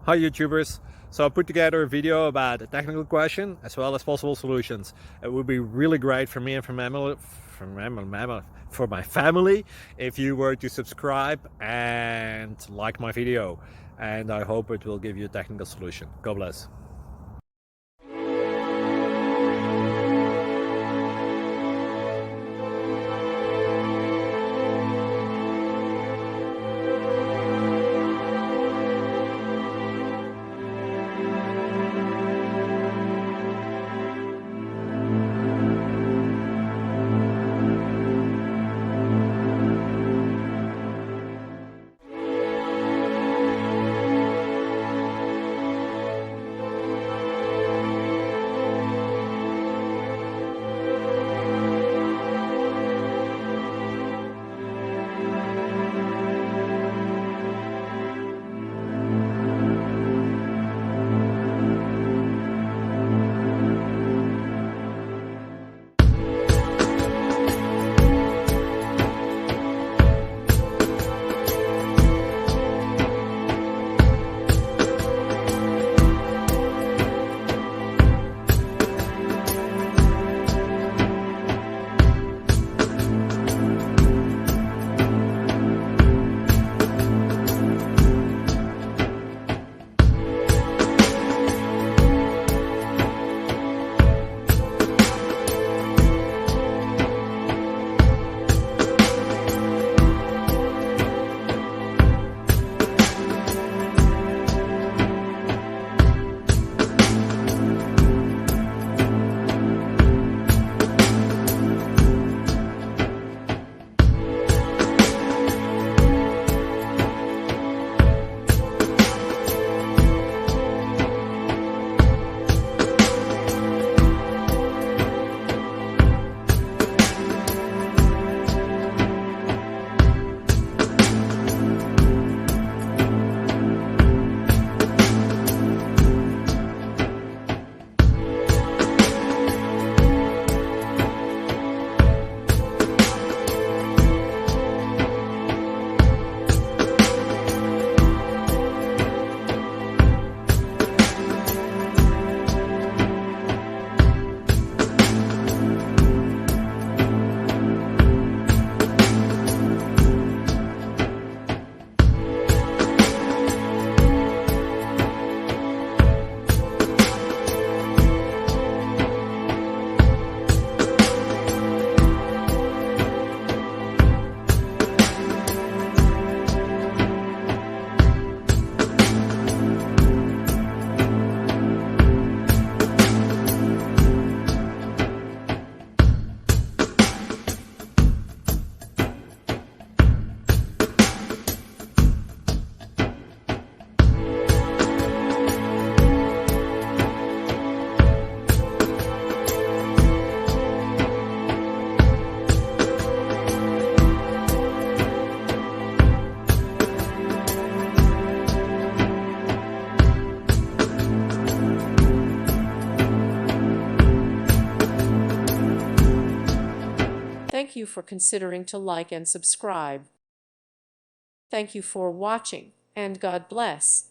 Hi YouTubers! So I put together a video about a technical question as well as possible solutions. It would be really great for me and for my family if you were to subscribe and like my video, and I hope it will give you a technical solution. God bless. Thank you for considering to like and subscribe. Thank you for watching, and God bless.